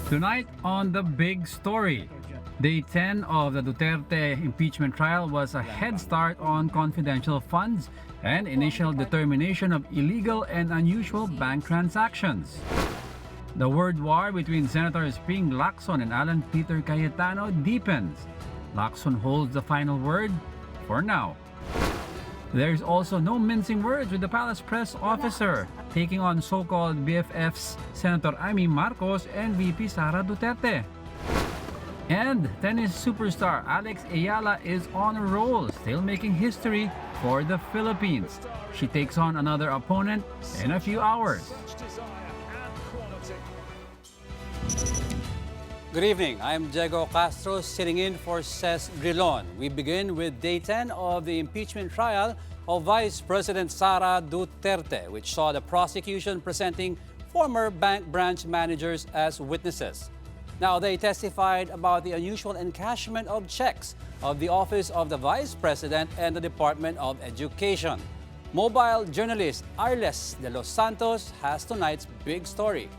Tonight on the Big Story, Day 10 of the Duterte impeachment trial was a head start on confidential funds and initial determination of illegal and unusual bank transactions. The word war between Senators Ping Lacson and Alan Peter Cayetano deepens. Lacson holds the final word for now. There's also no mincing words with the palace press officer taking on so-called BFFs Senator Amy Marcos and VP Sara Duterte. And tennis superstar Alex Ayala is on a roll, still making history for the Philippines. She takes on another opponent in a few hours. Good evening. I'm Diego Castro sitting in for Ces Oreña-Drilon. We begin with Day 10 of the impeachment trial of Vice President Sara Duterte, which saw the prosecution presenting former bank branch managers as witnesses. Now, they testified about the unusual encashment of checks of the Office of the Vice President and the Department of Education. Mobile journalist Arles de los Santos has tonight's big story.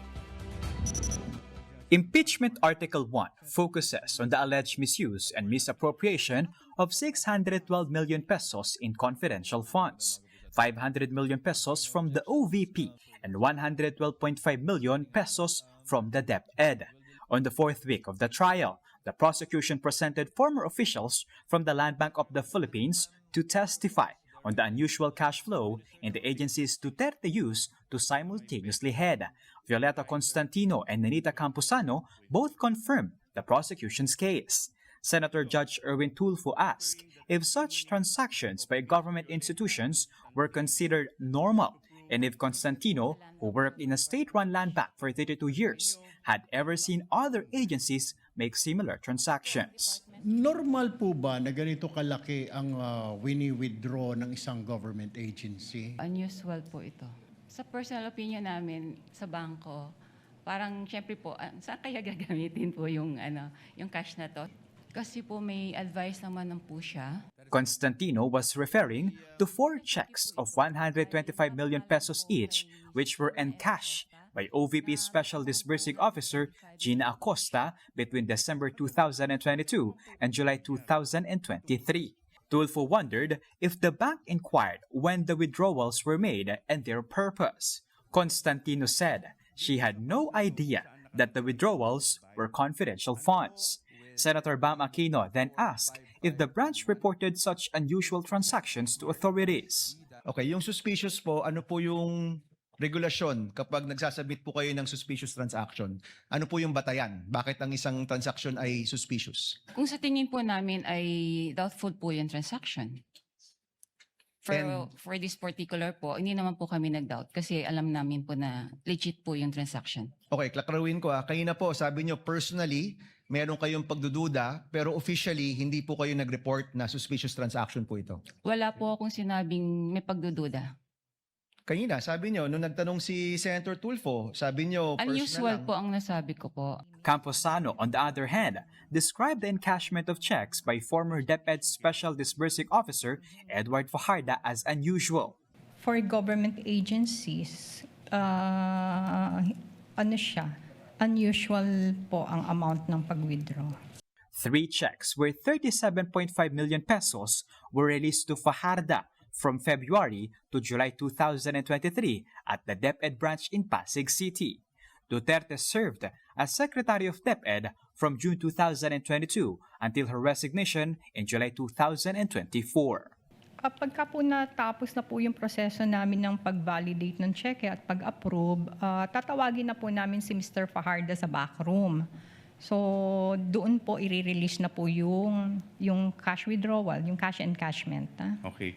Impeachment Article 1 focuses on the alleged misuse and misappropriation of 612 million pesos in confidential funds, 500 million pesos from the OVP, and 112.5 million pesos from the DepEd. On the fourth week of the trial, the prosecution presented former officials from the Land Bank of the Philippines to testify on the unusual cash flow in the agencies Duterte used to simultaneously head. Violeta Constantino and Nenita Camposano both confirmed the prosecution's case. Senator Judge Erwin Tulfo asked if such transactions by government institutions were considered normal and if Constantino, who worked in a state-run land bank for 32 years, had ever seen other agencies make similar transactions. Normal po ba na ganito kalaki ang wini-withdraw ng isang government agency? Unusual po ito. Sa personal opinion namin sa bangko, parang syempre po, saan kaya gagamitin po yung cash na to? Kasi po may advice naman po siya. Constantino was referring to 4 checks of 125 million pesos each which were encashed by OVP Special Disbursing Officer Gina Acosta between December 2022 and July 2023. Tulfo wondered if the bank inquired when the withdrawals were made and their purpose. Constantino said she had no idea that the withdrawals were confidential funds. Senator Bam Aquino then asked if the branch reported such unusual transactions to authorities. Okay, yung suspicious po, ano po yung regulasyon kapag nagsasubmit po kayo ng suspicious transaction? Ano po yung batayan? Bakit ang isang transaction ay suspicious? Kung sa tingin po namin ay doubtful po yung transaction. For this particular po, hindi naman po kami nag-doubt kasi alam namin po na legit po yung transaction. Okay, klaklaruin ko kanina po, sabi nyo personally, meron kayong pagdududa, pero officially, hindi po kayo nag-report na suspicious transaction po ito. Wala po akong sinabing may pagdududa. Kanina, sabi nyo, nung nagtanong si Senator Tulfo, sabi nyo, Unusual personal po ang nasabi ko po. Camposano, on the other hand, described the encashment of checks by former DepEd Special Disbursing Officer Edward Fajarda as unusual. For government agencies, unusual po ang amount ng pag-withdraw. 3 checks worth 37.5 million pesos were released to Fajarda from February to July 2023 at the DepEd branch in Pasig City. Duterte served as Secretary of DepEd from June 2022 until her resignation in July 2024. Kapag po natapos na po yung proseso namin ng pag-validate ng cheque at pag-approve, tatawagin na po namin si Mr. Fajarda sa backroom. So, doon po i-release na po yung cash withdrawal, yung cash encashment. Okay.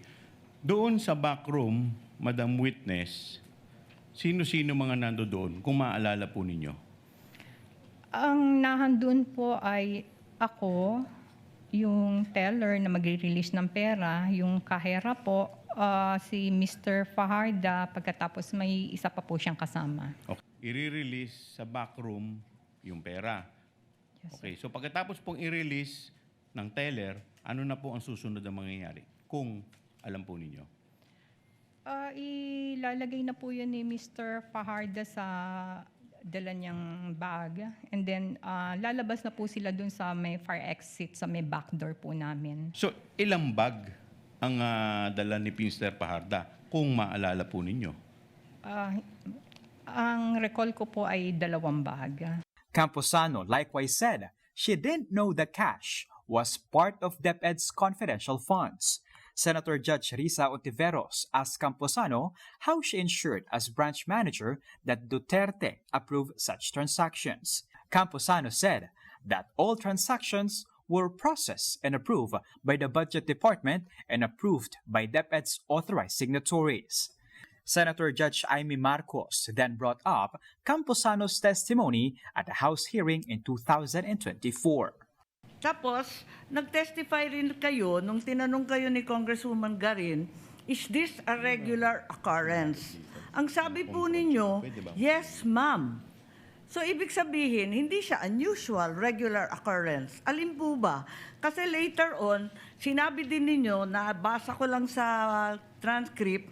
Doon sa backroom, Madam Witness, sino-sino mga nando doon, kung maaalala po ninyo? Ang nahandun po ay ako, yung teller na magre-release ng pera, yung kahera po, si Mr. Fajarda, pagkatapos may isa pa po siyang kasama. Okay. I-release sa backroom yung pera. Yes, okay, so pagkatapos pong i-release ng teller, ano na po ang susunod na mangyayari? Kung alam po ninyo. Ilalagay na po yun ni Mr. Fajarda sa dala niyang bag. And then, lalabas na po sila dun sa may fire exit, sa may back door po namin. So, ilang bag ang dala ni Mr. Fajarda, kung maalala po ninyo? Ang recall ko po ay 2 bag. Camposano likewise said she didn't know the cash was part of DepEd's confidential funds. Senator Judge Risa Ontiveros asked Camposano how she ensured as branch manager that Duterte approved such transactions. Camposano said that all transactions were processed and approved by the Budget Department and approved by DepEd's authorized signatories. Senator Judge Amy Marcos then brought up Camposano's testimony at the House hearing in 2024. Tapos, nag-testify rin kayo nung tinanong kayo ni Congresswoman Garin, is this a regular occurrence? Ang sabi po ninyo, yes, ma'am. So, ibig sabihin, hindi siya unusual, regular occurrence. Alin po ba? Kasi later on, sinabi din ninyo, nabasa ko lang sa transcript,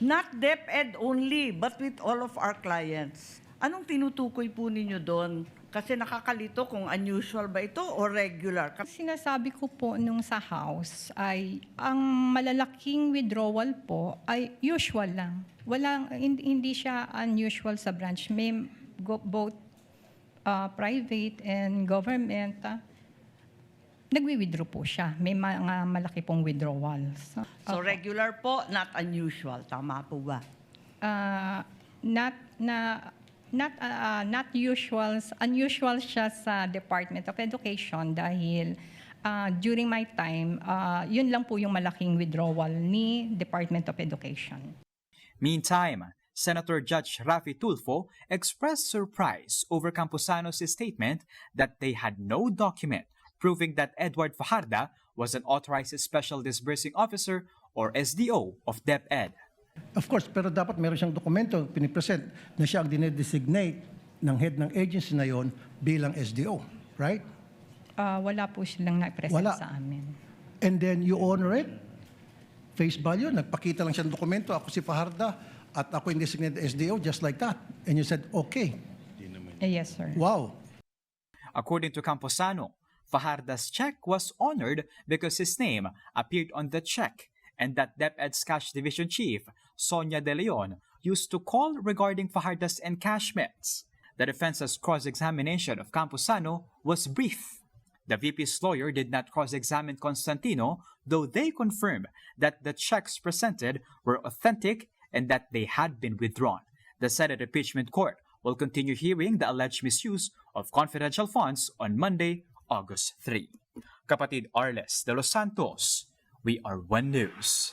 not DepEd only, but with all of our clients. Anong tinutukoy po ninyo doon? Kasi nakakalito kung unusual ba ito o regular. Sinasabi ko po nung sa House ay ang malalaking withdrawal po ay usual lang. Hindi siya unusual sa branch. May both private and government, nagwi-withdraw po siya. May mga malaki pong withdrawals. So regular po, not unusual. Tama po ba? Not usual. Unusual siya sa Department of Education dahil during my time, yun lang po yung malaking withdrawal ni Department of Education. Meantime, Senator Judge Rafi Tulfo expressed surprise over Camposano's statement that they had no document proving that Edward Fajarda was an authorized special disbursing officer or SDO of DepEd. Of course, pero dapat meron siyang dokumento pinipresent na siya ang dinedesignate ng head ng agency na yon bilang SDO, right? Wala po silang na-present sa amin. And then you honor it, face value, nagpakita lang siya ng dokumento, ako si Fajarda at ako yung designated SDO, just like that. And you said, okay. Yes, sir. Wow. According to Camposano, Fajarda's check was honored because his name appeared on the check and that DepEd's Cash Division Chief, Sonia De Leon, used to call regarding Fajarda's encashments. The defense's cross-examination of Camposano was brief. The VP's lawyer did not cross-examine Constantino, though they confirmed that the checks presented were authentic and that they had been withdrawn. The Senate Impeachment Court will continue hearing the alleged misuse of confidential funds on Monday, August 3. Kapatid Arles de los Santos, we are One News.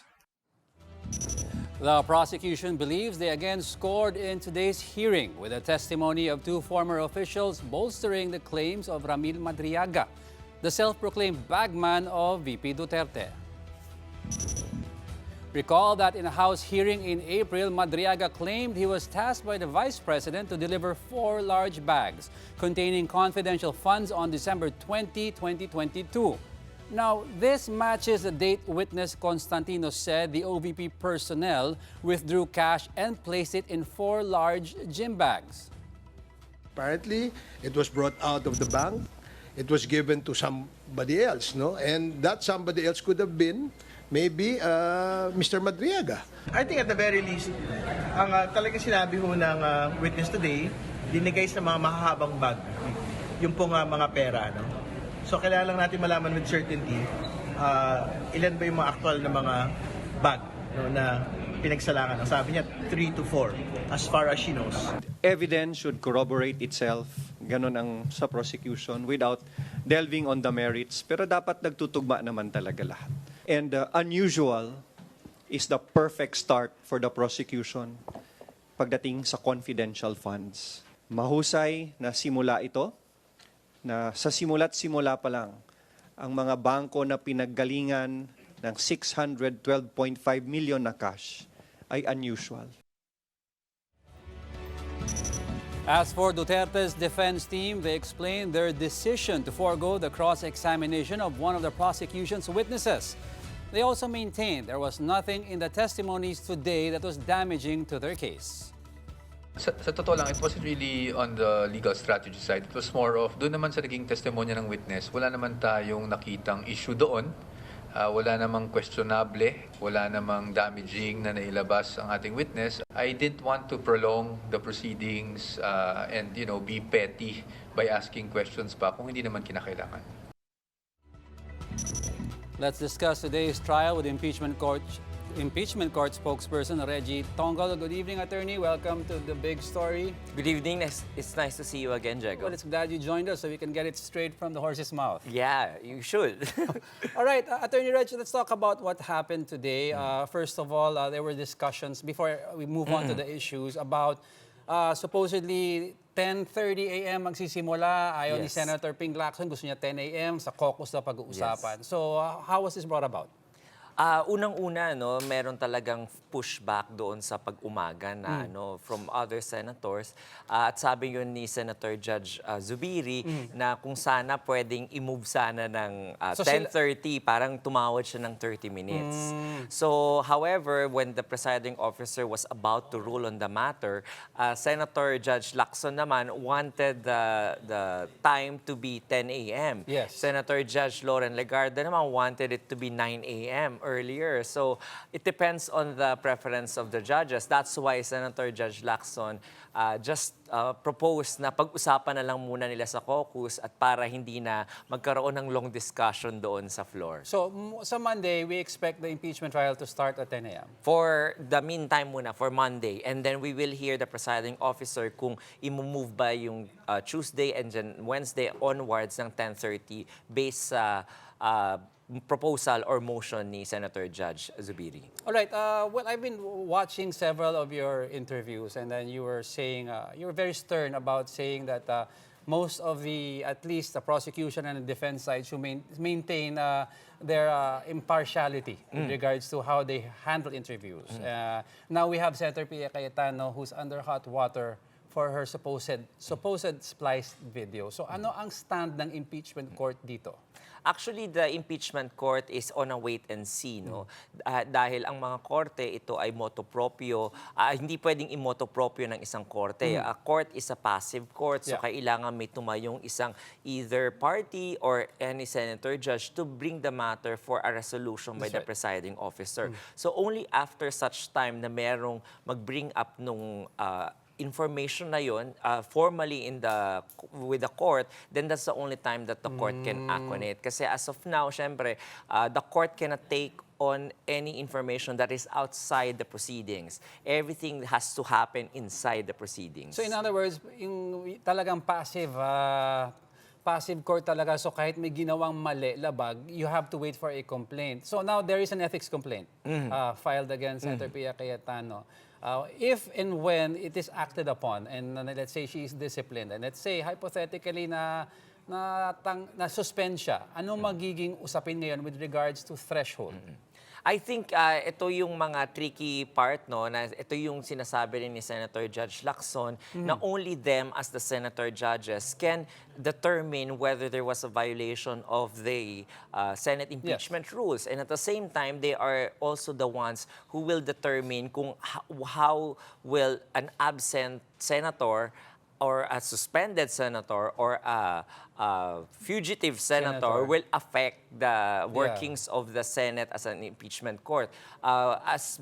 The prosecution believes they again scored in today's hearing with the testimony of 2 former officials bolstering the claims of Ramil Madriaga, the self-proclaimed bagman of VP Duterte. Recall that in a House hearing in April, Madriaga claimed he was tasked by the Vice President to deliver 4 large bags containing confidential funds on December 20, 2022. Now, this matches the date witness Constantino said the OVP personnel withdrew cash and placed it in 4 large gym bags. Apparently, it was brought out of the bank. It was given to somebody else, no? And that somebody else could have been maybe Mr. Madriaga. I think at the very least, ang talagang sinabi ho ng witness today, dinigay sa mga mahahabang bag, yung pong mga pera, no? So kailangan lang natin malaman with certainty ilan ba yung mga actual na mga bag, no, na pinagsalangan. Ang sabi niya 3 to 4 as far as she knows. Evidence should corroborate itself, ganun ang sa prosecution, without delving on the merits, pero dapat nagtutugma naman talaga lahat. And unusual is the perfect start for the prosecution pagdating sa confidential funds. Mahusay na simula ito, na sa simula't simula pa lang, ang mga bangko na pinaggalingan ng 612.5 million na cash ay unusual. As for Duterte's defense team, they explained their decision to forego the cross-examination of one of the prosecution's witnesses. They also maintained there was nothing in the testimonies today that was damaging to their case. Sa totoo lang, it wasn't really on the legal strategy side. It was more of, doon naman sa naging testimonya ng witness, wala naman tayong nakitang issue doon. Wala namang questionable, wala namang damaging na nailabas ang ating witness. I didn't want to prolong the proceedings and be petty by asking questions pa kung hindi naman kinakailangan. Let's discuss today's trial with Impeachment Court spokesperson Reggie Tongol. Good evening, attorney. Welcome to the Big Story. Good evening. It's nice to see you again, Jago. Well, it's glad you joined us so we can get it straight from the horse's mouth. Yeah, you should. All right, Attorney Reggie, let's talk about what happened today. First of all, there were discussions, before we move on to the issues, about supposedly 10:30 a.m. magsisimula. Ayaw ni Senator Ping Lacson, gusto niya 10 a.m. sa caucus na pag-uusapan. So, how was this brought about? Unang-una, meron talagang pushback doon sa pag-umaga na from other senators. At sabi yun ni Senator Judge Zubiri na kung sana pwedeng i-move sana ng 10:30, parang tumawad siya ng 30 minutes. So, however, when the presiding officer was about to rule on the matter, Senator Judge Lacson naman wanted the time to be 10 a.m. Yes. Senator Judge Lauren Legarda naman wanted it to be 9 a.m. earlier. So, it depends on the preference of the judges. That's why Senator Judge Lacson just proposed na pag-usapan na lang muna nila sa caucus at para hindi na magkaroon ng long discussion doon sa floor. So, sa Monday, we expect the impeachment trial to start at 10 a.m.? For the meantime muna, for Monday. And then we will hear the presiding officer kung i-move ba yung Tuesday and then Wednesday onwards ng 10:30 based sa proposal or motion ni Senator Judge Zubiri. All right. Well, I've been watching several of your interviews, and then you were saying, you were very stern about saying that most of at least the prosecution and the defense side should maintain their impartiality in regards to how they handle interviews. Now we have Senator Pia Cayetano who's under hot water for her supposed spliced video. So ano ang stand ng impeachment court dito? Actually, the impeachment court is on a wait and see, dahil ang mga korte, ito ay motu proprio. Hindi pwedeng i-motu proprio ng isang korte. A court is a passive court, so kailangan may tumayong isang either party or any senator judge to bring the matter for a resolution by the presiding officer. So only after such time na merong mag-bring up nung information na yun formally with the court, then that's the only time that the court can act on it. Kasi as of now, syempre, the court cannot take on any information that is outside the proceedings. Everything has to happen inside the proceedings. So in other words, talagang passive court talaga. So kahit may ginawang mali, labag, you have to wait for a complaint. So now there is an ethics complaint filed against Senator Pia Cayetano. If and when it is acted upon, and let's say she is disciplined, and let's say hypothetically na suspend siya, ano magiging usapin ngayon with regards to threshold? I think ito yung mga tricky part, na ito yung sinasabi rin ni Senator Judge Lacson, na only them as the senator judges can determine whether there was a violation of the Senate impeachment rules. And at the same time, they are also the ones who will determine kung how will an absent senator or a suspended senator or a fugitive senator will affect the workings of the Senate as an impeachment court. As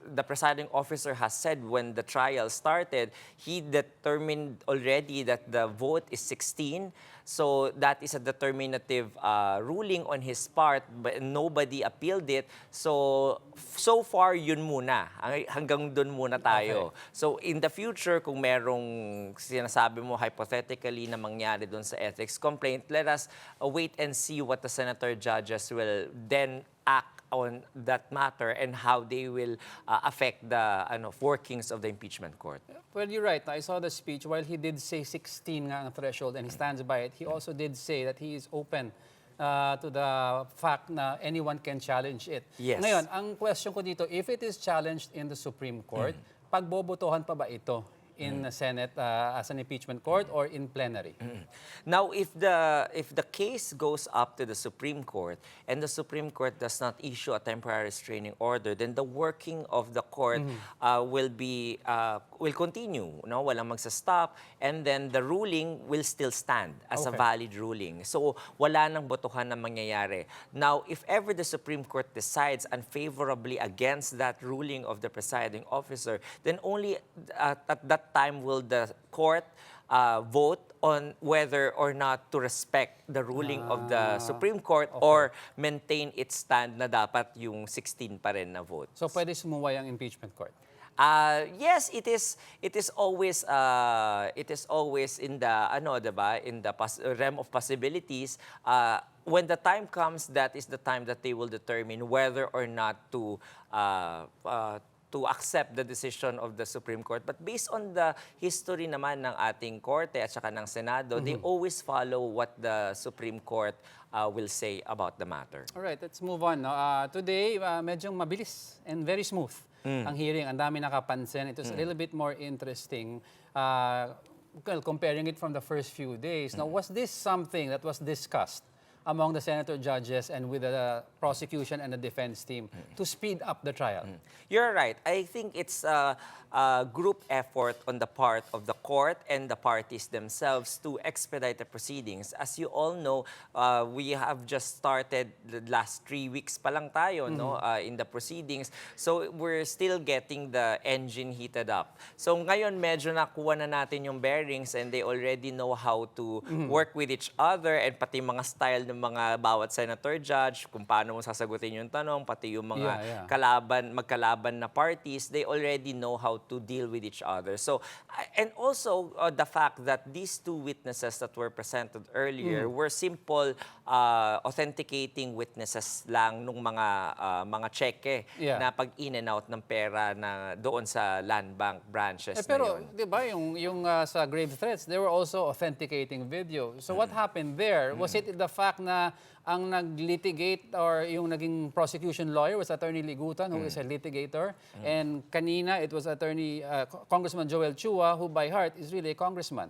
the presiding officer has said when the trial started, he determined already that the vote is 16. So that is a determinative ruling on his part, but nobody appealed it. So far, yun muna. Hanggang dun muna tayo. Okay. So in the future, kung merong sinasabi mo hypothetically na mangyari dun sa ethics complaint, let us wait and see what the senator judges will then act on that matter and how they will affect the workings of the impeachment court. Well, you're right. I saw the speech. While he did say 16 nga ang threshold and he stands by it, he also did say that he is open to the fact na anyone can challenge it. Yes. Ngayon, ang question ko dito, if it is challenged in the Supreme Court, pagbobotohan pa ba ito in the Senate as an impeachment court or in plenary? Now, if the case goes up to the Supreme Court and the Supreme Court does not issue a temporary restraining order, then the working of the court will continue. No, walang magsa-stop, and then the ruling will still stand as a valid ruling. So wala nang botohan na mangyayari. Now, if ever the Supreme Court decides unfavorably against that ruling of the presiding officer, then only at that time will the court vote on whether or not to respect the ruling of the Supreme Court or maintain its stand na dapat yung 16 pa rin na vote. So pwede sumuway ang impeachment court? Yes, it is always in the in the realm of possibilities. When the time comes, that is the time that they will determine whether or not to accept the decision of the Supreme Court. But based on the history naman ng ating korte at saka ng Senado, they always follow what the Supreme Court will say about the matter. All right, let's move on. No? Today, medyo mabilis and very smooth ang hearing. Ang dami nakapansin. It was a little bit more interesting comparing it from the first few days. Now, was this something that was discussed among the senator judges and with the prosecution and the defense team to speed up the trial? You're right. I think it's a group effort on the part of the court and the parties themselves to expedite the proceedings. As you all know, we have just started the last 3 weeks pa lang tayo in the proceedings. So we're still getting the engine heated up. So ngayon medyo nakuha na natin yung bearings and they already know how to work with each other and pati mga style ng mga bawat senator judge, kung paano mo sasagutin yung tanong, pati yung mga magkalaban na parties, they already know how to deal with each other. So, and also the fact that these two witnesses that were presented earlier were simple authenticating witnesses lang nung mga cheque na pag in and out ng pera na doon sa land bank branches pero, na yun. di ba, yung sa grave threats, they were also authenticating video. So what happened there? Was it the fact na ang nag-litigate or yung naging prosecution lawyer was Attorney Ligutan, who is a litigator, and kanina it was Congressman Joel Chua, who by heart is really a congressman?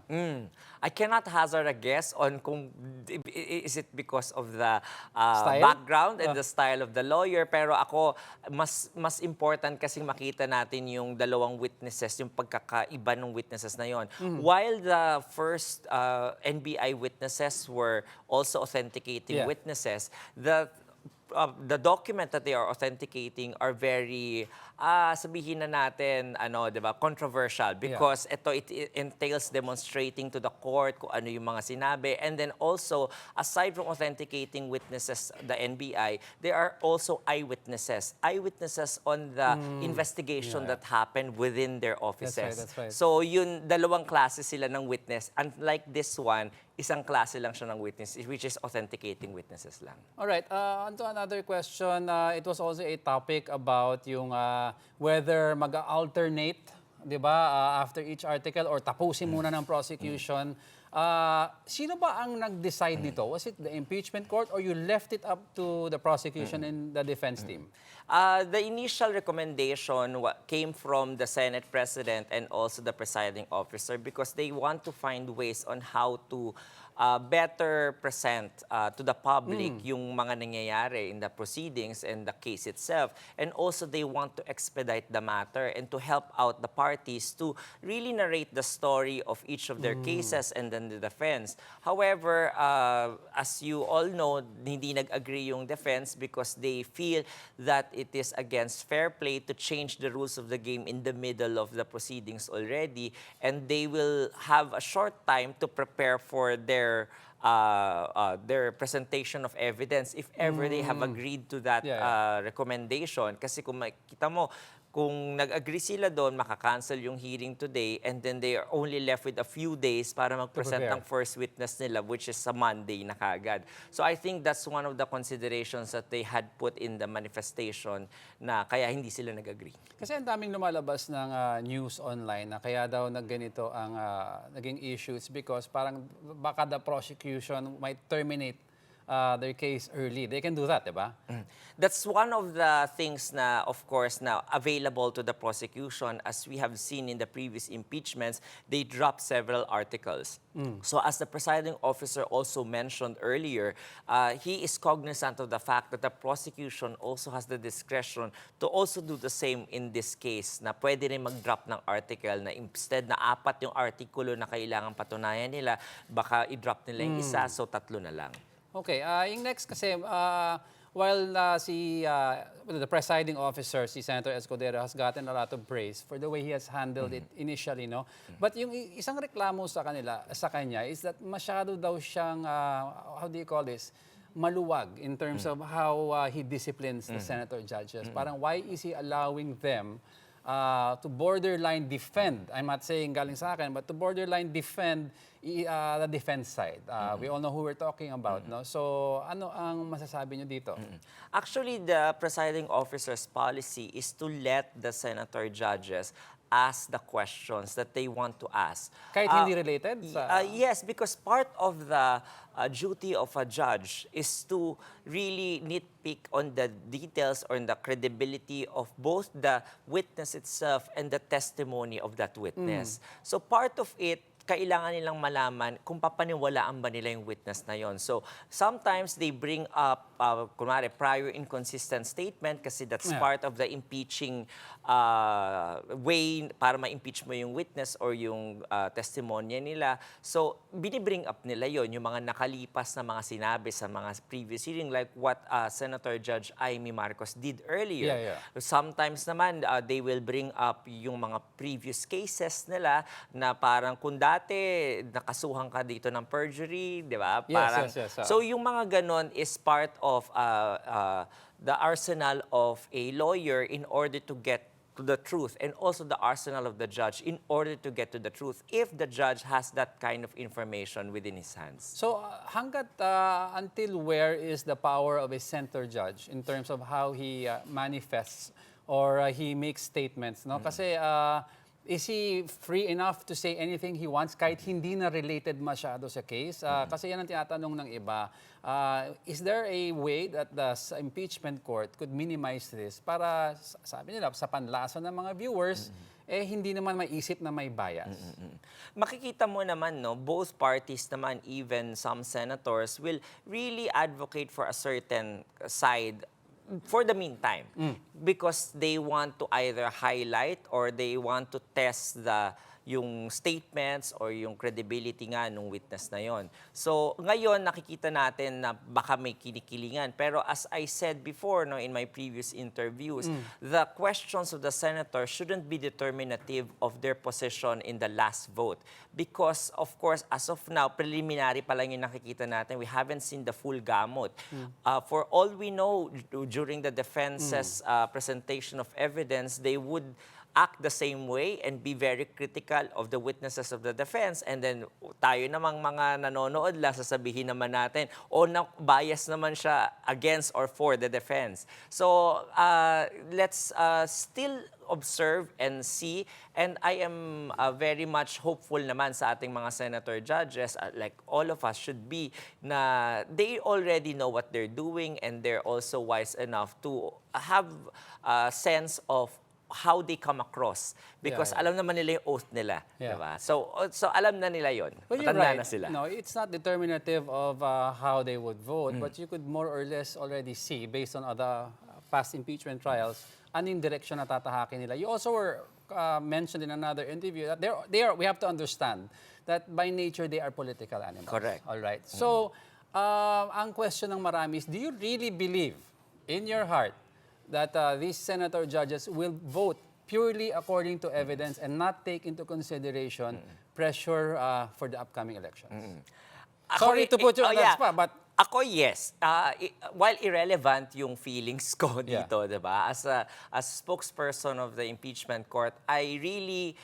I cannot hazard a guess on kung is it because of the background and the style of the lawyer, pero ako mas important kasi makita natin yung dalawang witnesses, yung pagkakaiba ng witnesses na yon. While the first NBI witnesses were also authenticating witnesses, the document that they are authenticating are very sabihin na natin diba, controversial because it entails demonstrating to the court kung ano yung mga sinabi, and then also aside from authenticating witnesses, the NBI, there are also eyewitnesses on the investigation that happened within their offices. That's right. So yun, dalawang klase sila ng witness, unlike this one, isang klase lang siya ng witness, which is authenticating witnesses lang. All right, on to another question. It was also a topic about yung whether mag-alternate, di ba, after each article or tapusin muna ng prosecution. Sino ba ang nag-decide nito? Was it the impeachment court or you left it up to the prosecution and the defense team? The initial recommendation came from the Senate President and also the presiding officer because they want to find ways on how to better present to the public yung mga nangyayari in the proceedings and the case itself. And also they want to expedite the matter and to help out the parties to really narrate the story of each of their cases and then the defense. However, as you all know, hindi nag-agree yung defense because they feel that it is against fair play to change the rules of the game in the middle of the proceedings already, and they will have a short time to prepare for their presentation of evidence if ever they have agreed to that recommendation. Kasi kung makita mo, kung nag-agree sila doon, makakancel yung hearing today and then they are only left with a few days para mag-present ng first witness nila, which is sa Monday na kaagad. So I think that's one of the considerations that they had put in the manifestation na kaya hindi sila nag-agree. Kasi ang daming lumalabas ng news online na kaya daw nagganito ang naging issues because parang baka the prosecution might terminate their case early. They can do that, diba? That's one of the things na, of course, now available to the prosecution. As we have seen in the previous impeachments, they dropped several articles. So as the presiding officer also mentioned earlier, he is cognizant of the fact that the prosecution also has the discretion to also do the same in this case, na pwede rin mag-drop ng article na instead na 4 yung artikulo na kailangan patunayan nila, baka i-drop nila yung isa, so 3 na lang. Okay, yung next kasi, while the presiding officer, si Senator Escudero, has gotten a lot of praise for the way he has handled it initially, no? But yung isang reklamo sa kanya is that masyado daw siyang, how do you call this? Maluwag in terms of how he disciplines the senator judges. Parang why is he allowing them to borderline defend, I'm not saying galing sa akin, but to borderline defend the defense side. We all know who we're talking about, no? So, ano ang masasabi niyo dito? Actually, the presiding officer's policy is to let the senator judges ask the questions that they want to ask. Kahit hindi related? Yes, because part of the duty of a judge is to really nitpick on the details or on the credibility of both the witness itself and the testimony of that witness. So part of it, kailangan nilang malaman kung papaniwalaan ba nila yung witness na yon. So, sometimes they bring up, kunwari, prior inconsistent statement kasi that's part of the impeaching way para ma-impeach mo yung witness or yung testimonya nila. So, binibring up nila yon yung mga nakalipas na mga sinabi sa mga previous hearing like what Senator Judge Amy Marcos did earlier. Sometimes naman, they will bring up yung mga previous cases nila na parang kung dati nakasuhan ka dito ng perjury, di ba? Parang, so yung mga ganon is part of the arsenal of a lawyer in order to get to the truth, and also the arsenal of the judge in order to get to the truth if the judge has that kind of information within his hands. So Until where is the power of a center judge in terms of how he manifests or he makes statements, no? Kasi is he free enough to say anything he wants kahit hindi na related masyado sa case? Kasi yan ang tinatanong ng iba. Is there a way that the impeachment court could minimize this para, sabi nila, sa panlasa ng mga viewers, hindi naman maisip na may bias? Makikita mo naman, no, both parties naman, even some senators, will really advocate for a certain side for the meantime, because they want to either highlight or they want to test yung statements or yung credibility nga nung witness na yon. So, ngayon nakikita natin na baka may kinikilingan. Pero as I said before, no, in my previous interviews, the questions of the senator shouldn't be determinative of their position in the last vote. Because, of course, as of now, preliminary pa lang yung nakikita natin. We haven't seen the full gamut. For all we know, during the defense's presentation of evidence, they would act the same way and be very critical of the witnesses of the defense, and then tayo namang mga nanonood lang, sasabihin naman natin, bias naman siya against or for the defense. So, let's still observe and see, and I am very much hopeful naman sa ating mga senator judges, like all of us should be, na they already know what they're doing and they're also wise enough to have a sense of how they come across, because alam naman nila yung oath nila, diba? So alam na nila yon. Matanda na sila. No, it's not determinative of how they would vote, but you could more or less already see, based on other past impeachment trials, anong direction na tatahakin nila. You also were mentioned in another interview that we have to understand that by nature they are political animals. Correct. All right. So, ang question ng marami is, do you really believe in your heart that these senator judges will vote purely according to evidence and not take into consideration pressure for the upcoming elections? Sorry to put you on the spot, but ako, yes. While irrelevant yung feelings ko dito, diba? As a spokesperson of the impeachment court, I really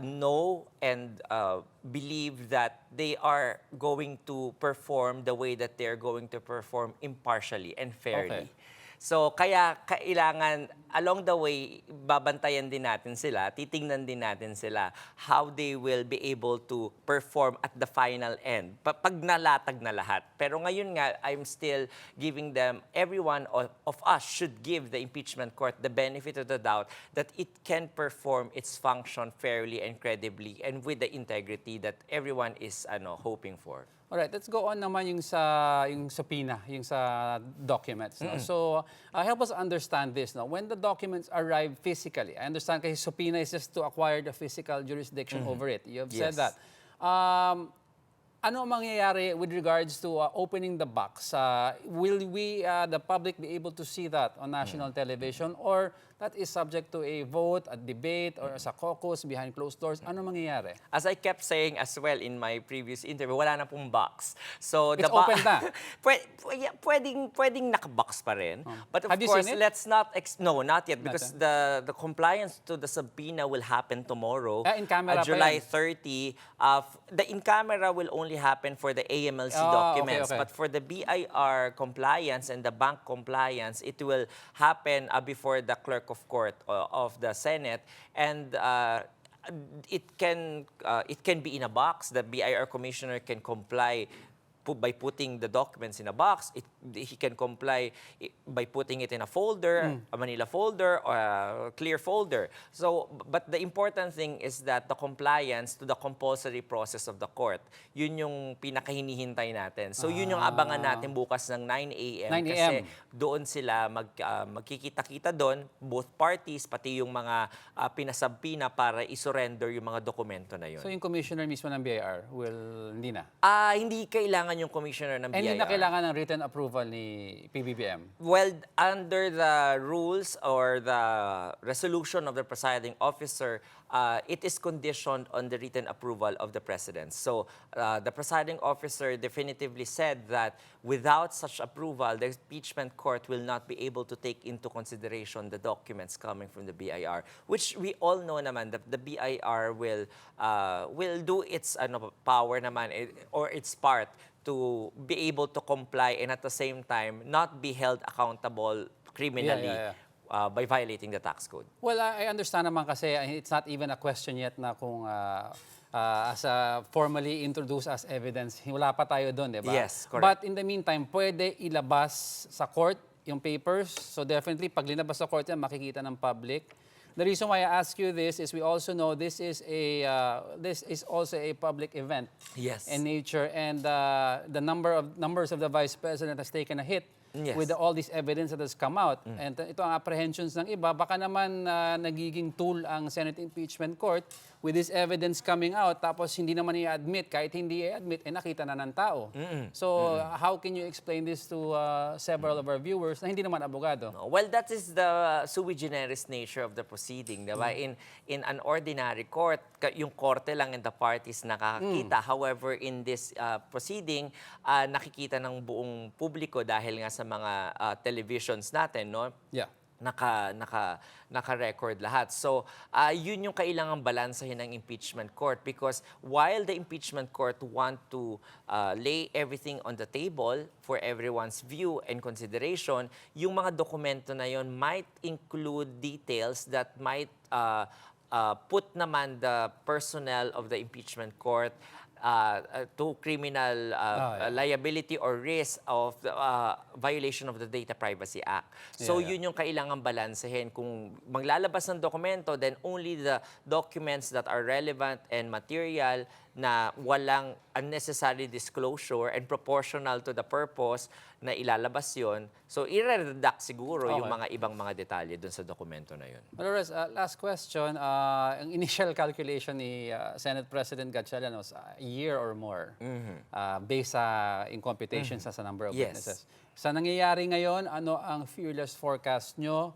know and believe that they are going to perform the way that they're going to perform impartially and fairly. So kaya kailangan along the way babantayan din natin sila, titingnan din natin sila how they will be able to perform at the final end. Pag nalatag na lahat. Pero ngayon nga I'm still giving them, everyone of us should give the impeachment court the benefit of the doubt that it can perform its function fairly and credibly and with the integrity that everyone is hoping for. Alright, let's go on naman yung subpoena, yung sa documents. No? So, help us understand this. No? When the documents arrive physically, I understand kasi subpoena is just to acquire the physical jurisdiction over it. You have said that. Ano ang mangyayari with regards to opening the box? Will we, the public, be able to see that on national television? Or that is subject to a vote, a debate, or as a caucus behind closed doors? Ano mangyayari? As I kept saying as well in my previous interview, wala na pong box. So It's open na. Pwedeng nakabox pa rin. But of Have you course, seen it? let's not, no, not yet, because the compliance to the subpoena will happen tomorrow, in camera pa July yan. 30. The in-camera will only happen for the AMLC documents. Okay. But for the BIR compliance and the bank compliance, it will happen before the clerk of court of the Senate. And it can be in a box. The BIR commissioner can comply by putting the documents in a box. He can comply by putting it in a folder, a Manila folder, or a clear folder. So, but the important thing is that the compliance to the compulsory process of the court, yun yung pinakahinihintay natin. So, yun yung abangan natin bukas ng 9 a.m. 9 Kasi a.m. doon sila magkikita-kita doon, both parties, pati yung mga pinasabpina para isurrender yung mga dokumento na yun. So yung commissioner mismo ng BIR hindi na? Hindi kailangan yung commissioner ng BIR. Hindi na kailangan ng written approval ni PBBM? Well, under the rules or the resolution of the presiding officer, it is conditioned on the written approval of the president. So the presiding officer definitively said that without such approval, the impeachment court will not be able to take into consideration the documents coming from the BIR, which we all know naman that the BIR will do its power naman or its part to be able to comply and at the same time not be held accountable criminally by violating the tax code. Well, I understand naman kasi it's not even a question yet na kung as formally introduced as evidence. Wala pa tayo doon, di ba? Yes, correct. But in the meantime, pwede ilabas sa court yung papers. So definitely, pag linabas sa court yan, makikita ng public. The reason why I ask you this is we also know this is also a public event in nature, and the numbers of the vice president has taken a hit with all this evidence that has come out. And ito ang apprehensions ng iba, baka naman nagiging tool ang Senate Impeachment Court with this evidence coming out, tapos hindi naman i-admit, kahit hindi i-admit, nakita na ng tao. So, how can you explain this to several of our viewers na hindi naman abogado? Well, that is the sui generis nature of the proceeding, diba? In an ordinary court, yung korte lang and the parties nakakita. However, in this proceeding, nakikita ng buong publiko dahil nga sa mga televisions natin, no? Yeah. Naka-record lahat. So, yun yung kailangang balansahin ng impeachment court, because while the impeachment court want to lay everything on the table for everyone's view and consideration, yung mga dokumento na yun might include details that might put naman the personnel of the impeachment court to criminal liability or risk of violation of the Data Privacy Act. So yun yung kailangan balansehin. Kung maglalabas ng dokumento, then only the documents that are relevant and material na walang unnecessary disclosure and proportional to the purpose na ilalabas yon. So, i-redact siguro yung mga ibang mga detalye dun sa dokumento na yun. Dolores, last question. Ang initial calculation ni Senate President Gatchalian was a year or more based in computations sa number of witnesses. Sa nangyayari ngayon, ano ang fearless forecast nyo?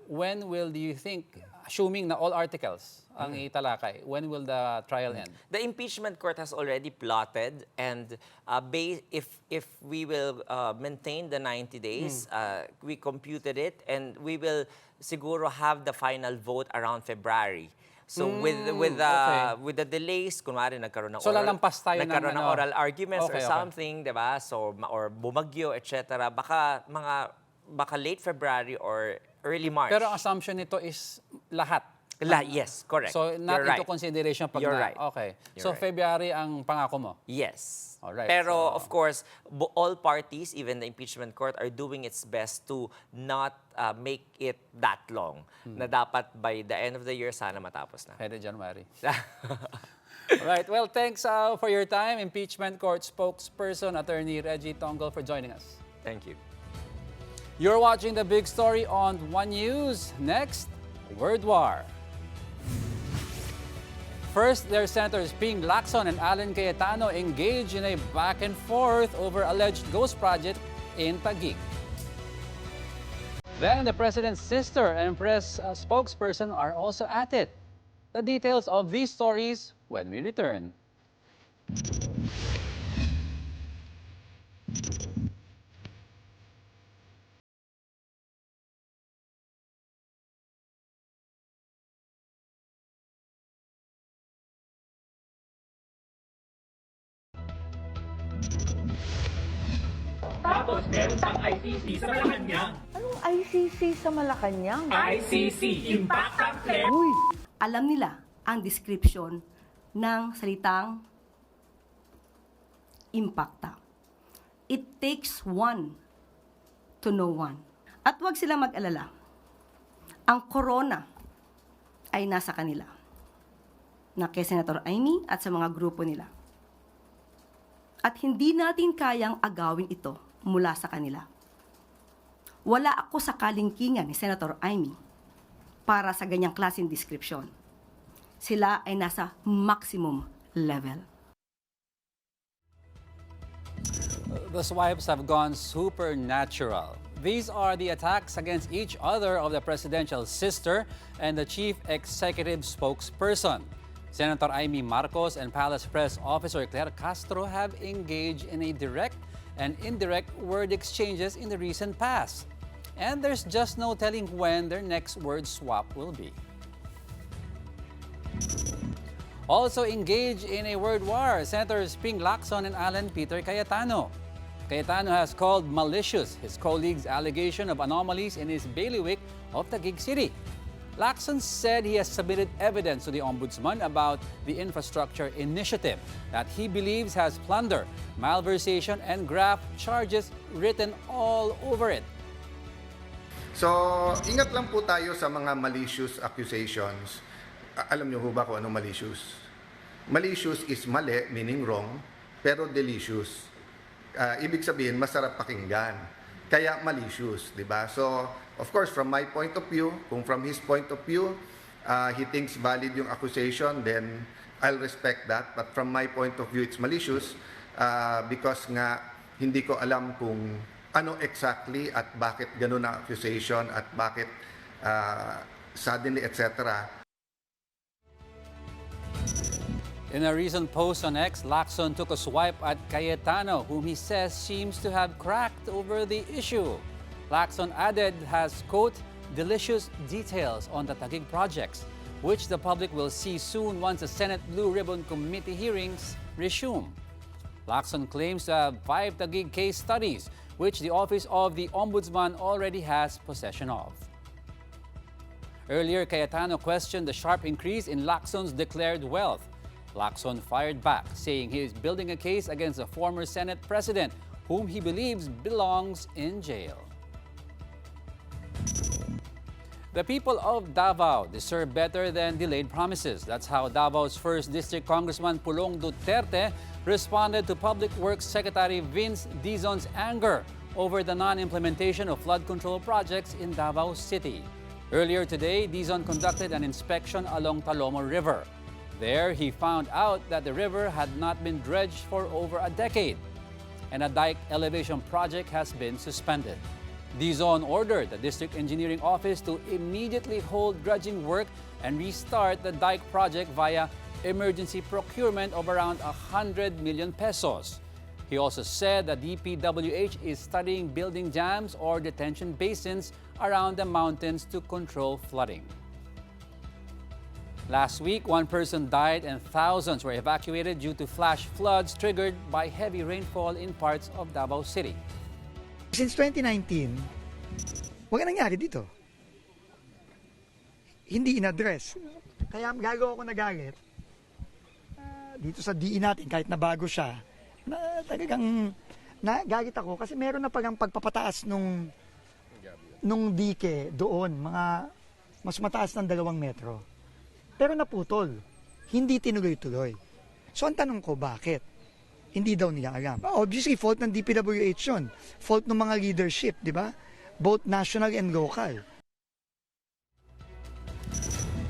When do you think, assuming na all articles ang italakay, when will the trial end? The impeachment court has already plotted, and if we will maintain the 90 days, we computed it, and we will siguro have the final vote around February. So with the delays, kunwari nagkaroon ng oral arguments or something, 'di ba? So or bumagyo, etc. Baka mga baka late February or early March. Pero ang assumption nito is lahat. Yes, correct. So not You're into right. consideration pag You're na. right. Okay. You're So right. February ang pangako mo. Yes. Alright, Pero so- of course, all parties, even the impeachment court, are doing its best to not make it that long. Na dapat by the end of the year, sana matapos na. Pwede January. Alright. Well, thanks for your time. Impeachment Court spokesperson, Attorney Reggie Tongol, for joining us. Thank you. You're watching The Big Story on One News. Next, Word War. First, their senators Ping Lacson and Alan Cayetano engage in a back and forth over alleged ghost project in Taguig. Then, the president's sister and press spokesperson are also at it. The details of these stories when we return. Tapos meron pang ICC sa Malacanang. Anong ICC sa Malacanang? ICC, Impact Factor. Uy, alam nila ang description ng salitang impacta. It takes one to know one. At huwag sila mag-alala. Ang corona ay nasa kanila. Na kay Senator Amy at sa mga grupo nila. At hindi natin kayang agawin ito mula sa kanila. Wala ako sa kalingkingan ni Senator Amy para sa ganyang klaseng description. Sila ay nasa maximum level. The swipes have gone supernatural. These are the attacks against each other of the presidential sister and the chief executive spokesperson. Senator Amy Marcos and Palace Press Officer Claire Castro have engaged in a direct and indirect word exchanges in the recent past. And there's just no telling when their next word swap will be. Also engaged in a word war, Senators Ping Lacson and Alan Peter Cayetano. Cayetano has called malicious his colleague's allegation of anomalies in his bailiwick of Taguig City. Lacson said he has submitted evidence to the Ombudsman about the infrastructure initiative that he believes has plunder, malversation, and graft charges written all over it. So, ingat lang po tayo sa mga malicious accusations. Alam niyo ho ba kung ano malicious? Malicious is mali, meaning wrong, pero delicious. Ibig sabihin, masarap pakinggan. Kaya malicious, di ba? So, of course, from my point of view, kung from his point of view, he thinks valid yung accusation, then I'll respect that. But from my point of view, it's malicious because nga hindi ko alam kung ano exactly at bakit ganun ang accusation at bakit suddenly, etc. In a recent post on X, Lacson took a swipe at Cayetano, whom he says seems to have cracked over the issue. Lacson added has, quote, delicious details on the Taguig projects, which the public will see soon once the Senate Blue Ribbon Committee hearings resume. Lacson claims to have 5 Taguig case studies, which the Office of the Ombudsman already has possession of. Earlier, Cayetano questioned the sharp increase in Lacson's declared wealth. Lacson fired back, saying he is building a case against a former Senate president, whom he believes belongs in jail. The people of Davao deserve better than delayed promises. That's how Davao's 1st District Congressman Pulong Duterte responded to Public Works Secretary Vince Dizon's anger over the non-implementation of flood control projects in Davao City. Earlier today, Dizon conducted an inspection along Talomo River. There, he found out that the river had not been dredged for over a decade, and a dike elevation project has been suspended. Dizon ordered the District Engineering Office to immediately hold dredging work and restart the dike project via emergency procurement of around 100 million pesos. He also said that DPWH is studying building dams or detention basins around the mountains to control flooding. Last week, 1 person died and thousands were evacuated due to flash floods triggered by heavy rainfall in parts of Davao City. Since 2019, Huwag nangyari dito. Hindi in-address. Kaya gagawa ako nagalit. Dito sa DE natin, kahit na bago siya, na talagang nagalit ako kasi meron na pagang pagpapataas nung dike doon, mga mas mataas ng 2 metro. Pero naputol. Hindi tinuloy-tuloy. So ang tanong ko, bakit? Hindi daw nila alam. Obviously, fault ng DPWH yun. Fault ng mga leadership, di ba? Both national and local.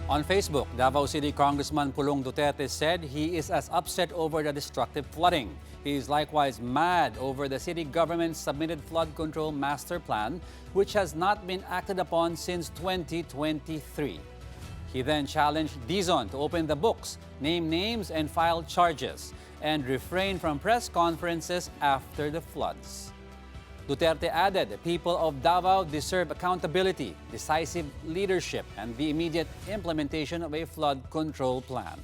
On Facebook, Davao City Congressman Pulong Duterte said he is as upset over the destructive flooding. He is likewise mad over the city government's submitted flood control master plan, which has not been acted upon since 2023. He then challenged Dizon to open the books, name names, and file charges, and refrain from press conferences after the floods. Duterte added the people of Davao deserve accountability, decisive leadership, and the immediate implementation of a flood control plan.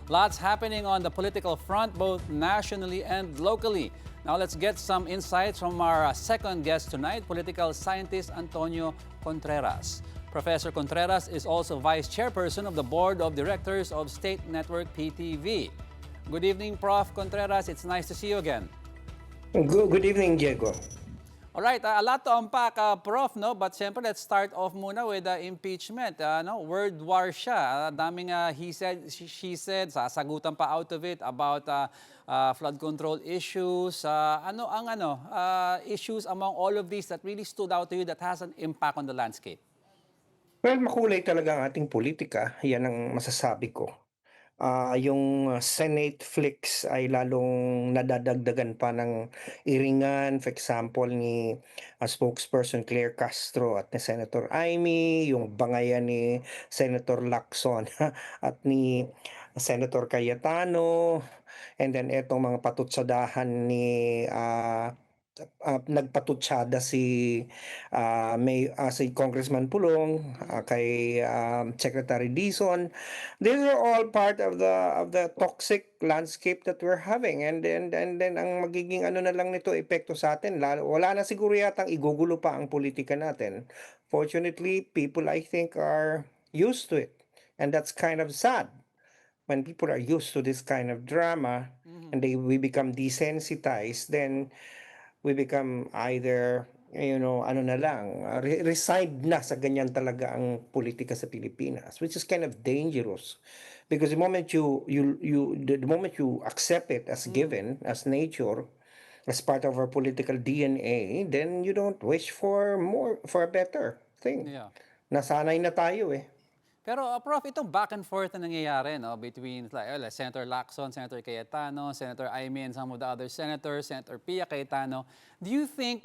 Lots happening on the political front, both nationally and locally. Now let's get some insights from our second guest tonight, political scientist Antonio Contreras. Professor Contreras is also Vice Chairperson of the Board of Directors of State Network PTV. Good evening, Prof. Contreras. It's nice to see you again. Good evening, Diego. All right, a lot to unpack, Prof, no? But siyempre, let's start off muna with impeachment. No? Word war siya. Daming he said, she said, sasagutan pa out of it about flood control issues. Ano ang issues among all of these that really stood out to you that has an impact on the landscape? Well, makulay talaga ang ating politika. Yan ang masasabi ko. Yung Senate flicks ay lalong nadadagdagan pa ng iringan. For example, ni spokesperson Claire Castro at ni Senator Amy, yung bangayan ni Senator Lacson at ni Senator Cayetano, and then etong mga patutsadahan ni nagpatutsada si si Congressman Pulong kay Secretary Dizon. These are all part of the toxic landscape that we're having, and then ang magiging na lang nito epekto sa atin, wala na siguro yatang igugulo pa ang politika natin. Fortunately, people I think are used to it, and that's kind of sad. When people are used to this kind of drama and we become desensitized, then we become either, reside na sa ganyan talaga ang politika sa Pilipinas, which is kind of dangerous. Because the moment you accept it as given, as nature, as part of our political DNA, then you don't wish for a better thing. Yeah. Nasanay na tayo eh. Pero Prof, itong back and forth na nangyayari between Senator Lacson, Senator Cayetano, Senator Amy, and some of the other senators, Senator Pia Cayetano, do you think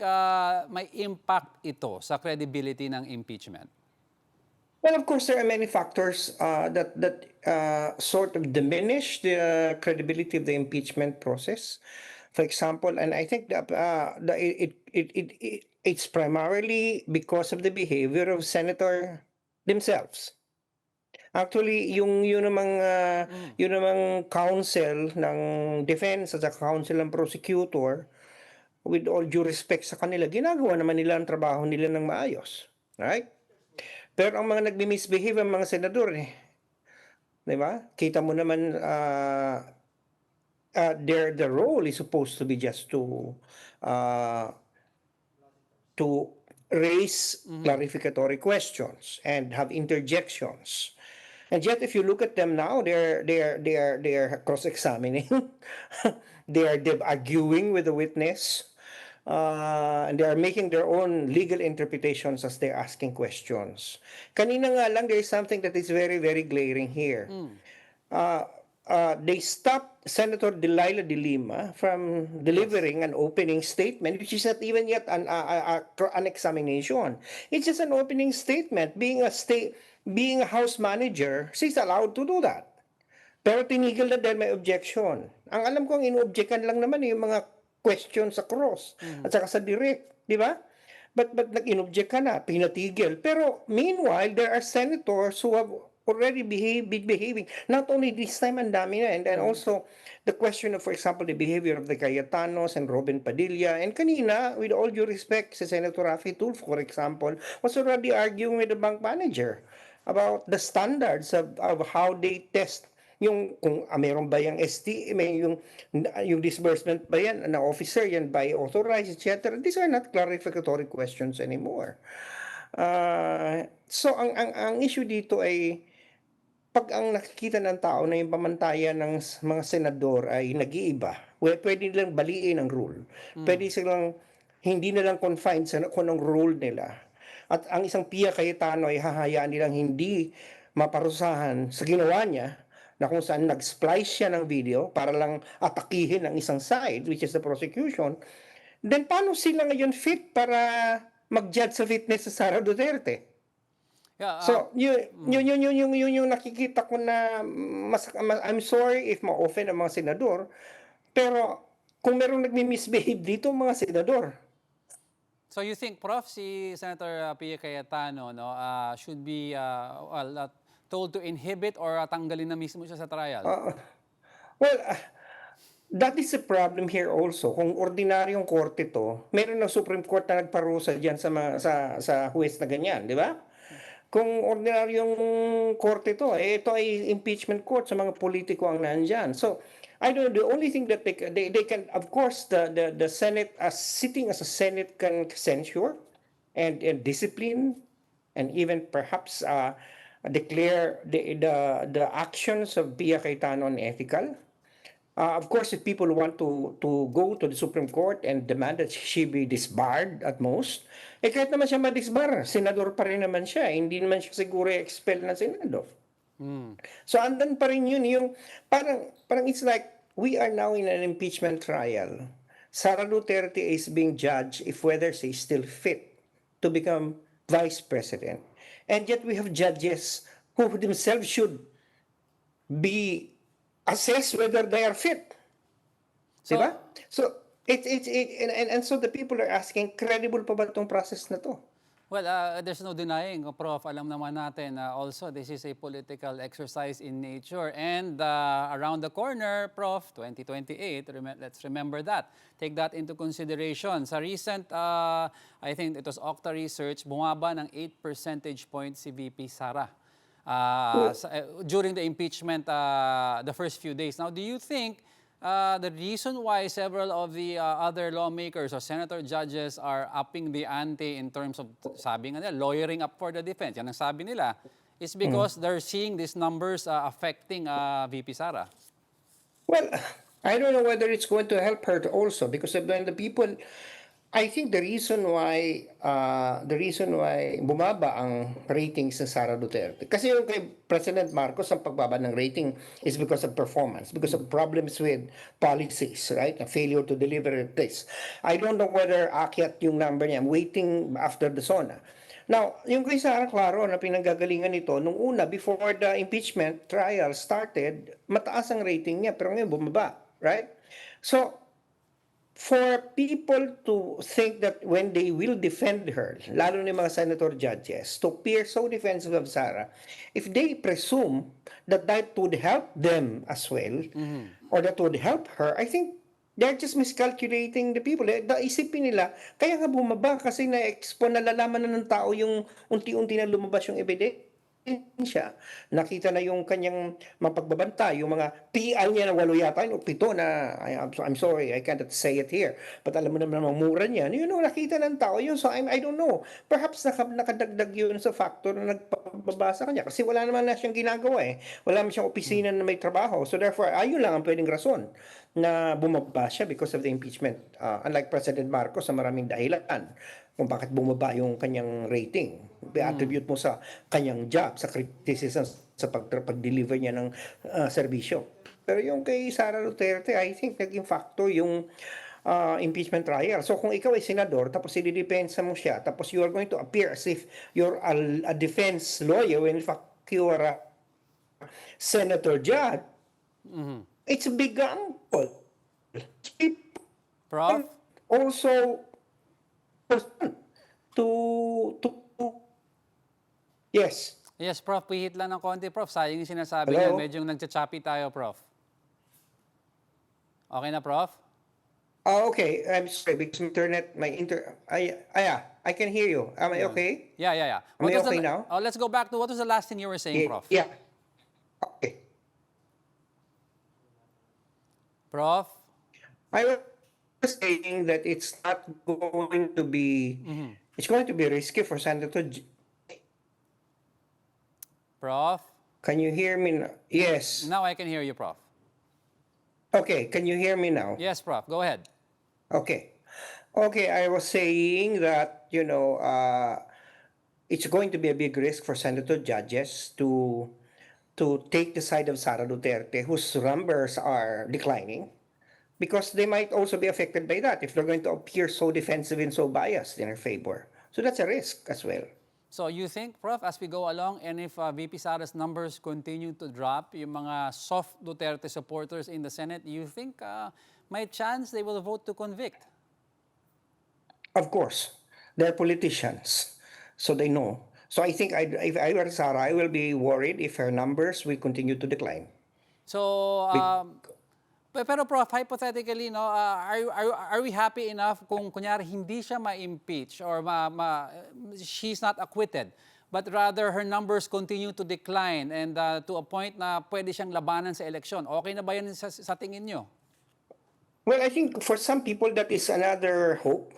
may impact ito sa credibility ng impeachment? Well, of course, there are many factors that sort of diminish the credibility of the impeachment process. For example, and I think it's primarily because of the behavior of senator themselves. Actually, yun namang counsel ng defense at counsel ng prosecutor, with all due respect sa kanila, ginagawa naman nila ang trabaho nila ng maayos. Right? Pero ang mga nagmi-misbehave ang mga senador di ba? Kita mo naman their role is supposed to be just to raise clarificatory questions and have interjections. And yet, if you look at them now, they're cross-examining, they're arguing with the witness, and they are making their own legal interpretations as they're asking questions. Kanina nga lang, there is something that is very, very glaring here. They stopped Senator Delilah De Lima from delivering an opening statement, which is not even yet an examination. It's just an opening statement. Being a House manager, she's allowed to do that. Pero tinigil na dahil may objection. Ang alam ko, ang ino-objectan lang naman yung mga questions sa cross at saka sa direct, di ba? But nag-inobject ka na, pinatigil. Pero meanwhile, there are senators who already behaving. Not only this time, ang dami na. And then also, the question of, for example, the behavior of the Cayetanos and Robin Padilla. And kanina, with all due respect, si Senator Raffy Tulfo, for example, was already arguing with the bank manager about the standards of how they test yung kung meron ba yung ST, may yung disbursement ba yan na officer yan by authorized, etc. These are not clarificatory questions anymore. So ang issue dito ay pag ang nakikita ng tao na yung pamantayan ng mga senador ay nag-iiba, pwede nilang baliin ang rule. Pwede silang hindi na lang confined sa kung anong rule nila. At ang isang Pia Cayetano ay hahayaan nilang hindi maparusahan sa ginawa niya na kung saan nag-splice siya ng video para lang atakihin ang isang side, which is the prosecution, then paano sila ngayon fit para mag-judge sa fitness sa Sara Duterte? Yeah, So, yung nakikita ko na I'm sorry if ma-offend ang mga senador, pero kung merong nagmi-misbehave dito mga senador. So you think, Prof, si Senator Pia Cayetano should be told to inhibit or tanggalin na mismo siya sa trial? That is a problem here also. Kung ordinaryong korte to, meron ng Supreme Court na nagparusa diyan sa huwes na ganyan, di ba? Kung ordinaryong korte to, ito ay impeachment court sa mga politiko ang nandyan. So, I don't know, the only thing that they can, of course, the Senate, sitting as a Senate can censure and discipline and even perhaps declare the actions of Pia Cayetano unethical. Of course, if people want to go to the Supreme Court and demand that she be disbarred at most, kahit naman siya ma-disbar, senador pa rin naman siya. Hindi naman siya siguro expel ng Senado. So andan pa rin yun, yung parang it's like we are now in an impeachment trial. Sara Duterte is being judged if whether she is still fit to become vice president. And yet we have judges who themselves should be assessed whether they are fit. Diba? So and so the people are asking, credible pa ba itong process na to? Well, there's no denying, Prof. Alam naman natin also this is a political exercise in nature. And around the corner, Prof, 2028, let's remember that. Take that into consideration. Sa recent, I think it was Octa Research, bumaba ng 8 percentage points si VP Sara during the impeachment, the first few days. Now, do you think the reason why several of the other lawmakers or senator judges are upping the ante in terms of, sabi nga nila, lawyering up for the defense, yan ang sabi nila, is because they're seeing these numbers affecting VP Sara? Well, I don't know whether it's going to help her also, because when the people, I think the reason why bumaba ang ratings ng Sara Duterte, kasi yung kay President Marcos ang pagbaba ng rating is because of performance, because of problems with policies, right? A failure to deliver this. I don't know whether akyat yung number niya. I'm waiting after the SONA. Now, yung kay Sara, klaro na pinanggagalingan nito, nung una, before the impeachment trial started, mataas ang rating niya, pero ngayon bumaba, right? So, for people to think that when they will defend her, lalo na yung mga senator judges, to appear so defensive of Sara, if they presume that that would help them as well, or that would help her, I think they're just miscalculating the people. Isipin nila, kaya nga bumaba kasi nalalaman na ng tao yung unti-unti na lumabas yung ebidensya. Nakita na yung kanyang mapagbabanta, yung mga PI niya na 8 yata, 7 na, I'm sorry, I can't say it here, but alam mo naman ang mura niya, yun ang nakita ng tao yun. So I don't know, perhaps nakadagdag yun sa factor na nagpababa sa kanya, kasi wala naman na siyang ginagawa wala naman siyang opisina na may trabaho, so therefore ayun lang ang pwedeng rason na bumaba siya because of the impeachment, unlike President Marcos sa maraming dahilan kung bakit bumaba yung kanyang rating. I-attribute mo sa kanyang job, sa criticism sa pag-deliver niya ng serbisyo. Pero yung kay Sara Duterte, I think naging factor yung impeachment trial. So kung ikaw ay senador, tapos i-depensa mo siya, tapos you are going to appear as if you're a defense lawyer when in fact you are a senator judge, it's a big gamble. Prof? Also, to yes. Yes, Prof. Pihit lang ng konti, Prof. Sayang yung sinasabi Hello? niya. Medyo nagchachapi tayo, Prof. Okay na, Prof? Oh, okay. I'm sorry because I can hear you. Am I okay? Yeah. Am I okay now? Let's go back to what was the last thing you were saying, Prof? Yeah. Okay. Prof? I was saying that it's not going to be, it's going to be risky for Senator. Prof? Can you hear me now? Yes. Now I can hear you, Prof. Okay, can you hear me now? Yes, Prof. Go ahead. Okay. Okay, I was saying that, it's going to be a big risk for senator judges to take the side of Sara Duterte, whose numbers are declining, because they might also be affected by that if they're going to appear so defensive and so biased in her favor. So that's a risk as well. So you think, Prof, as we go along, and if VP Sara's numbers continue to drop, yung mga soft Duterte supporters in the Senate, you think may chance they will vote to convict? Of course. They're politicians, so they know. So I think if I were Sara, I will be worried if her numbers will continue to decline. So, pero Prof, hypothetically, no, are we happy enough kung kunyari hindi siya ma-impeach or she's not acquitted, but rather her numbers continue to decline and to a point na pwede siyang labanan sa eleksyon? Okay na ba yan sa tingin nyo? Well, I think for some people that is another hope,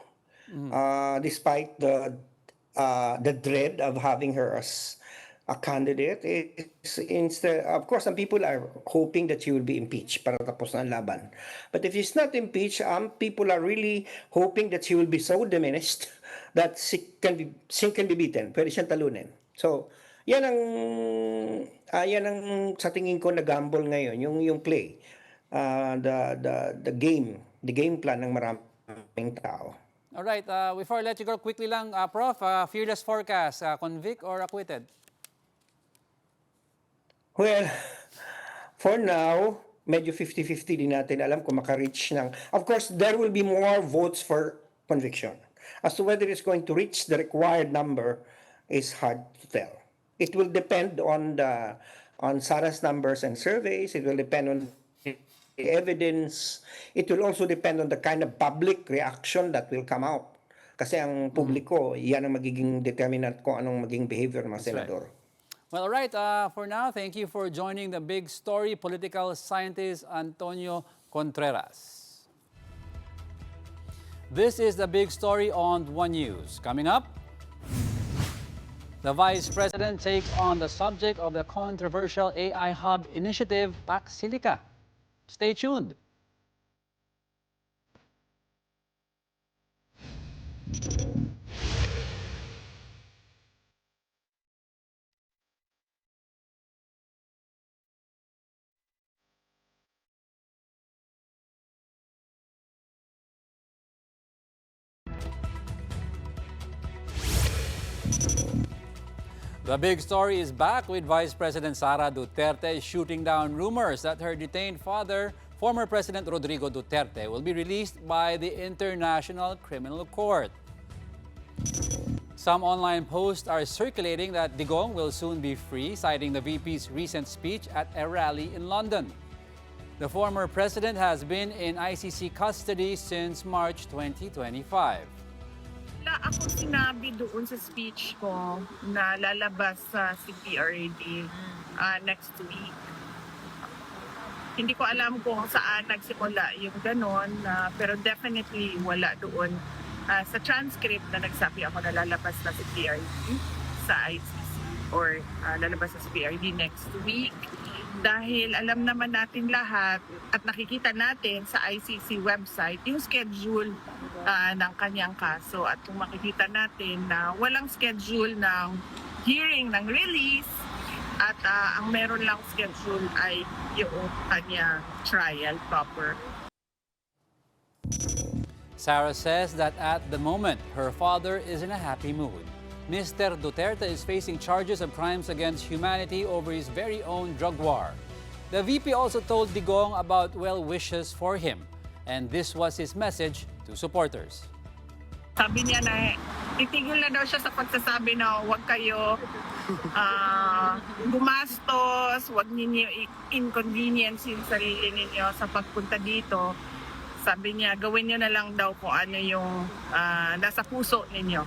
despite the dread of having her as a candidate. Instead, of course, some people are hoping that she will be impeached para tapos na ang laban. But if she's not impeached, people are really hoping that she will be so diminished that she can be beaten. Pwede siyang talunin. So, yan ang sa tingin ko na gamble ngayon, yung play, the game plan ng maraming tao. All right, before I let you go, quickly lang, Prof, fearless forecast, convict or acquitted? Well, for now, medyo 50-50 din natin alam kung maka-reach ng. Of course, there will be more votes for conviction. As to whether it's going to reach the required number is hard to tell. It will depend on Sara's numbers and surveys. It will depend on the evidence. It will also depend on the kind of public reaction that will come out. Kasi ang publiko, yan ang magiging determinant kung anong maging behavior ng mga senador. Right. Well, all right. For now, thank you for joining the Big Story political scientist Antonio Contreras. This is the Big Story on One News. Coming up, the Vice President takes on the subject of the controversial AI Hub initiative, Pax Silica. Stay tuned. The Big Story is back with Vice President Sara Duterte shooting down rumors that her detained father, former President Rodrigo Duterte, will be released by the International Criminal Court. Some online posts are circulating that Digong will soon be free, citing the VP's recent speech at a rally in London. The former president has been in ICC custody since March 2025. Wala ako sinabi doon sa speech ko na lalabas sa CPRAD next week. Hindi ko alam kung saan nagsimula yung ganon, pero definitely wala doon sa transcript na nagsabi ako na lalabas na si PRD sa ICC or lalabas sa PRD next week. Dahil alam naman natin lahat at nakikita natin sa ICC website yung schedule ng kanyang kaso. At kung makikita natin na walang schedule ng hearing ng release at ang meron lang schedule ay yung kanyang trial proper. Sara says that at the moment, her father is in a happy mood. Mr. Duterte is facing charges of crimes against humanity over his very own drug war. The VP also told Digong about well wishes for him, and this was his message to supporters. Sabi niya na titigil na daw siya sa pagsasabi na huwag kayo gumastos, huwag ninyo inconvenience yung sarili ninyo sa pagpunta dito. Sabi niya, gawin niyo na lang daw kung ano yung nasa puso ninyo.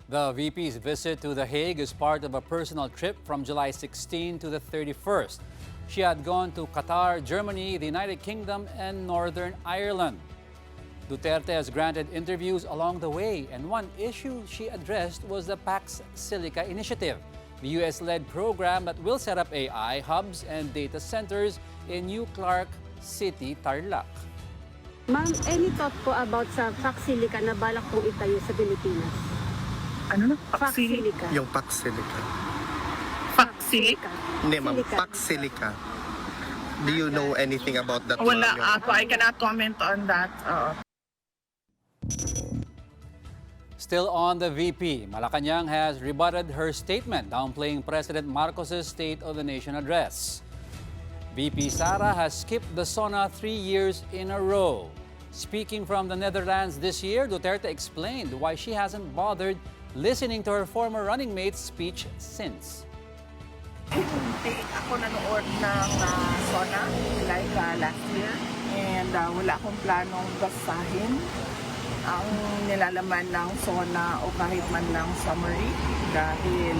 The VP's visit to The Hague is part of a personal trip from July 16 to the 31st. She had gone to Qatar, Germany, the United Kingdom, and Northern Ireland. Duterte has granted interviews along the way, and one issue she addressed was the Pax Silica initiative, the US-led program that will set up AI hubs and data centers in New Clark City, Tarlac. Ma'am, any thought po about sa Pax Silica na balak pong itayo sa Pilipinas? Ano na? Pax Silica. Yung Pax Silica. Pax Silica. Hindi ma'am, Pax Silica. Do you know anything about that? Wala ako. I cannot comment on that. Still on the VP, Malacanang has rebutted her statement downplaying President Marcos's State of the Nation address. VP Sara has skipped the sauna 3 years in a row. Speaking from the Netherlands this year, Duterte explained why she hasn't bothered listening to her former running mate's speech since. Hindi ako nanood ng sauna like last year, and wala akong planong basahin ang nilalaman ng sauna o kahit man ng summary dahil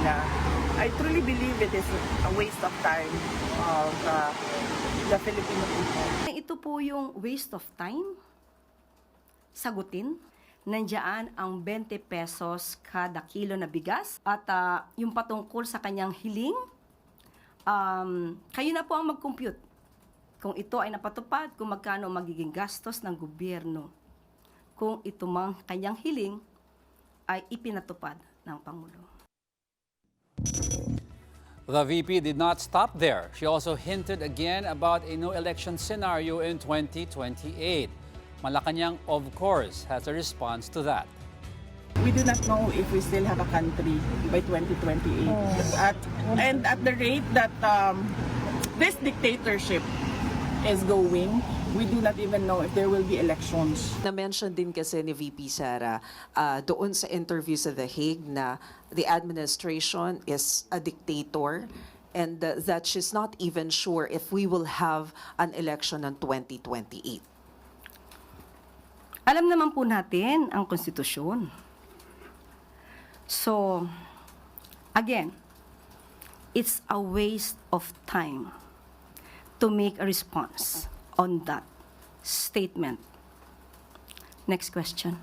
I truly believe it is a waste of time of the Filipino people. Ito po yung waste of time. Sagutin. Nandiyan ang 20 pesos kada kilo na bigas at yung patungkol sa kanyang hiling, kayo na po ang mag-compute kung ito ay napatupad, kung magkano magiging gastos ng gobyerno kung ito mang kanyang hiling ay ipinatupad ng Pangulo. The VP did not stop there. She also hinted again about a no-election scenario in 2028. Malacanang, of course, has a response to that. We do not know if we still have a country by 2028. And at the rate that this dictatorship is going, we do not even know if there will be elections. Na-mention din kasi ni VP Sara doon sa interview sa The Hague na the administration is a dictator and that she's not even sure if we will have an election in 2028. Alam naman po natin ang konstitusyon. So, again, it's a waste of time to make a response on that statement. Next question.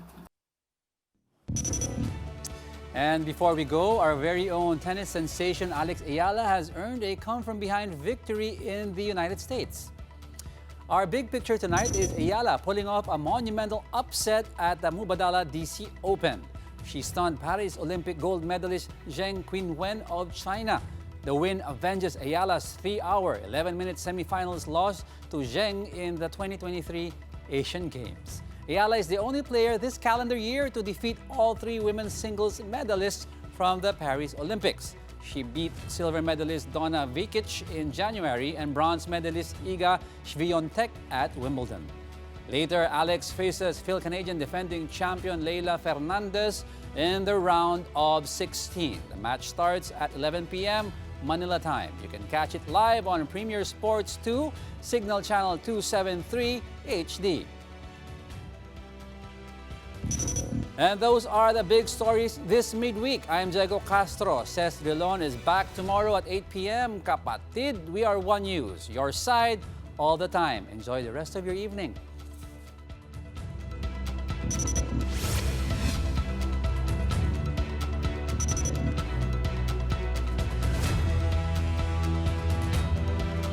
And before we go, our very own tennis sensation Alex Ayala has earned a come-from-behind victory in the United States. Our big picture tonight is Ayala pulling off a monumental upset at the Mubadala DC Open. She stunned Paris Olympic gold medalist Zheng Qinwen of China. The win avenges Ayala's 3-hour, 11-minute semifinals loss to Zheng in the 2023 Asian Games. Ayala is the only player this calendar year to defeat all 3 women's singles medalists from the Paris Olympics. She beat silver medalist Donna Vekic in January and bronze medalist Iga Swiatek at Wimbledon. Later, Alex faces Phil-Canadian defending champion Leylah Fernandez in the round of 16. The match starts at 11 p.m. Manila time. You can catch it live on Premier Sports 2, Signal Channel 273 HD. And those are the big stories this midweek. I'm Diego Castro. Ces Oreña-Drilon is back tomorrow at 8 p.m. Kapatid, we are One News. Your side all the time. Enjoy the rest of your evening.